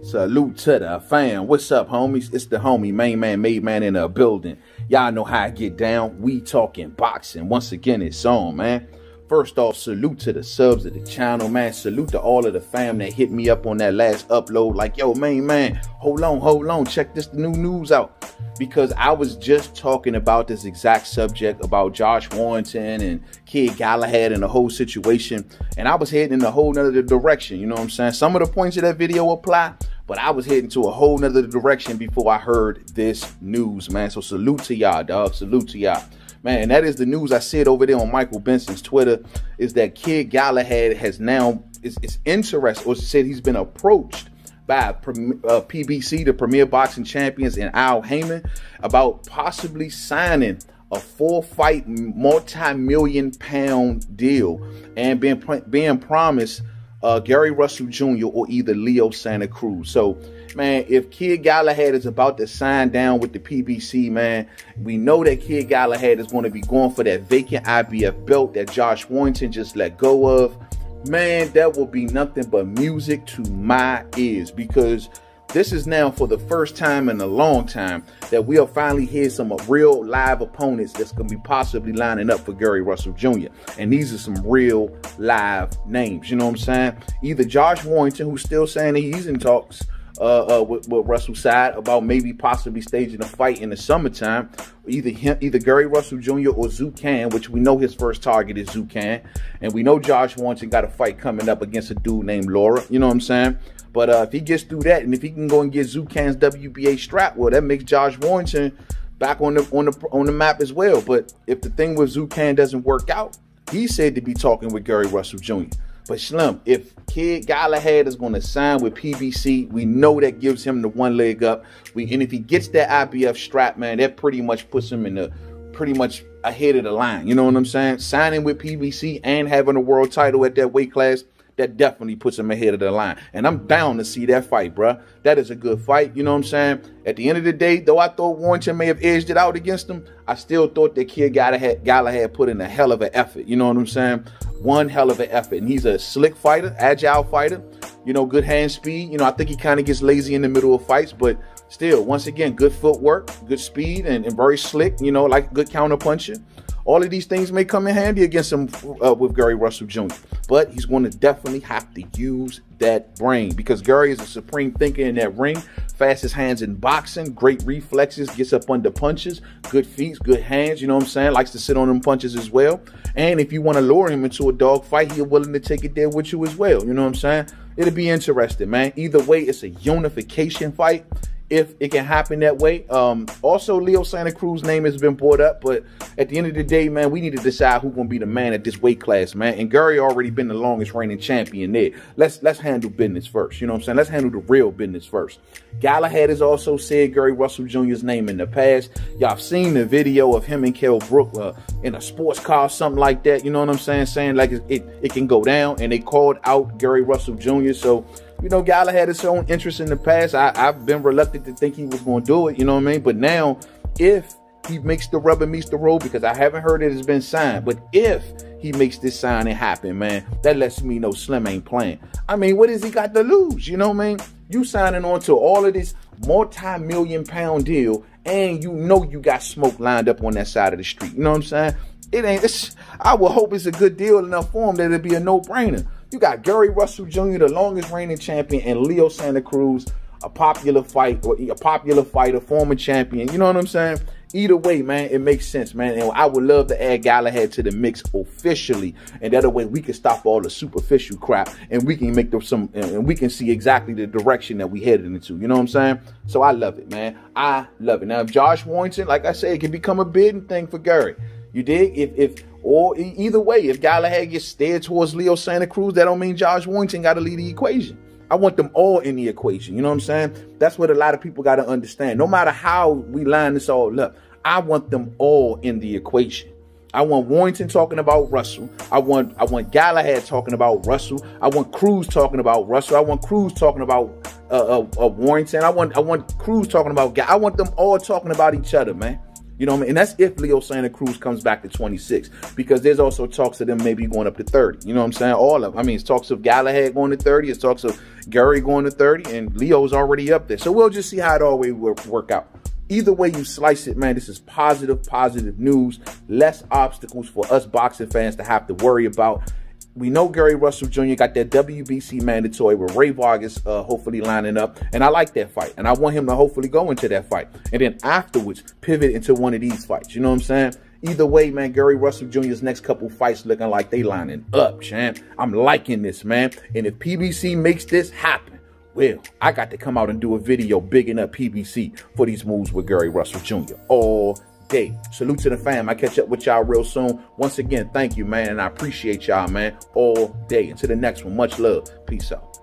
Salute to the fam. What's up, homies? It's the homie Mainman Mademan in the building. Y'all know how I get down. We talking boxing. Once again, it's on, man. First off, salute to the subs of the channel, man. Salute to all of the fam that hit me up on that last upload. Like, yo, man, hold on. Check this new news out. Because I was just talking about this exact subject about Josh Warrington and Kid Galahad and the whole situation. And I was heading in a whole nother direction. You know what I'm saying? Some of the points of that video apply, but I was heading to a whole nother direction before I heard this news, man. So salute to y'all, dog. Salute to y'all. Man, that is the news I said over there on Michael Benson's Twitter, is that Kid Galahad has now, is interested, or said he's been approached by PBC, the Premier Boxing Champions, and haymon about possibly signing a 4-fight multi-million-pound deal and being promised Gary Russell Jr. or either Leo Santa Cruz. So, man, if Kid Galahad is about to sign down with the PBC, man, we know that Kid Galahad is going to be going for that vacant IBF belt that Josh Warrington just let go of. Man, that will be nothing but music to my ears, because this is now for the first time in a long time that we'll finally hear some real live opponents that's going to be possibly lining up for Gary Russell Jr. And these are some real live names, you know what I'm saying? Either Josh Warrington, who's still saying that he's in talks with Russell's side about maybe possibly staging a fight in the summertime, either Gary Russell Jr. or Zucan, which we know his first target is Zucan, and we know Josh Warrington got a fight coming up against a dude named Laura, you know what I'm saying? But if he gets through that, and if he can go and get Zucan's WBA strap, well, that makes Josh Warrington back on the map as well. But if the thing with Zucan doesn't work out, he's said to be talking with Gary Russell Jr. But Slim, if Kid Galahad is going to sign with PBC, we know that gives him the one leg up. And if he gets that IBF strap, man, that pretty much puts him in the pretty much ahead of the line. You know what I'm saying? Signing with PBC and having a world title at that weight class, that definitely puts him ahead of the line. And I'm down to see that fight, bruh. That is a good fight. You know what I'm saying? At the end of the day, though I thought Warrington may have edged it out against him, I still thought that Kid Galahad put in a hell of an effort. You know what I'm saying? One hell of an effort. And he's a slick fighter, agile fighter. You know, good hand speed. You know, I think he kind of gets lazy in the middle of fights, but still, once again, good footwork, good speed, and very slick, you know, like good counter puncher. All of these things may come in handy against him with Gary Russell Jr. But he's going to definitely have to use that brain, because Gary is a supreme thinker in that ring. Fastest hands in boxing, great reflexes, gets up under punches, good feet, good hands, you know what I'm saying? Likes to sit on them punches as well. And if you want to lure him into a dog fight, he's willing to take it there with you as well. You know what I'm saying? It'll be interesting, man. Either way, it's a unification fight, if it can happen that way. Also, Leo Santa Cruz name has been brought up, but at the end of the day, man, we need to decide who's gonna be the man at this weight class, man. And Gary already been the longest reigning champion there. Let's handle business first. You know what I'm saying? Let's handle the real business first. Galahad has also said Gary Russell Jr.'s name in the past. Y'all have seen the video of him and Kell Brook in a sports car, something like that. You know what I'm saying? Saying like it can go down, and they called out Gary Russell Jr. So, you know, Galahad had his own interest in the past. I've been reluctant to think he was going to do it, you know what I mean? But now, if he makes the rubber meets the road, because I haven't heard it has been signed, but if he makes this signing happen, man, that lets me know Slim ain't playing. I mean, what has he got to lose? You know what I mean? You signing on to all of this multi-million-pound deal, and you know you got smoke lined up on that side of the street. You know what I'm saying? I would hope it's a good deal enough for him that it'd be a no-brainer. You got Gary Russell Jr., the longest reigning champion, and Leo Santa Cruz, a popular fighter, former champion. You know what I'm saying? Either way, man, it makes sense, man. And I would love to add Galahad to the mix officially, and that way we can stop all the superficial crap, and we can make and we can see exactly the direction that we headed into. You know what I'm saying? So I love it, man. I love it. Now, if Josh Warrington, like I said, it can become a bidding thing for Gary. You dig? Or either way, if Galahad gets steered towards Leo Santa Cruz, that don't mean Josh Warrington got to lead the equation. I want them all in the equation. You know what I'm saying? That's what a lot of people got to understand. No matter how we line this all up, I want them all in the equation. I want Warrington talking about Russell. I want Galahad talking about Russell. I want Cruz talking about Russell. I want Cruz talking about Warrington. I want Cruz talking about I want them all talking about each other, man. You know what I mean? And that's if Leo Santa Cruz comes back to 26, because there's also talks of them maybe going up to 30. You know what I'm saying? All of them. I mean, it's talks of Galahad going to 30. It's talks of Gary going to 30, and Leo's already up there. So we'll just see how it always work out. Either way you slice it, man, this is positive news. Less obstacles for us boxing fans to have to worry about. We know Gary Russell Jr. got that WBC mandatory with Ray Vargas hopefully lining up. And I like that fight. And I want him to hopefully go into that fight. And then afterwards, pivot into one of these fights. You know what I'm saying? Either way, man, Gary Russell Jr.'s next couple fights looking like they lining up, champ. I'm liking this, man. And if PBC makes this happen, well, I got to come out and do a video bigging up PBC for these moves with Gary Russell Jr. all day. Salute to the fam. I catch up with y'all real soon. Once again, thank you, man. And I appreciate y'all, man, all day. Until the next one, much love. Peace out.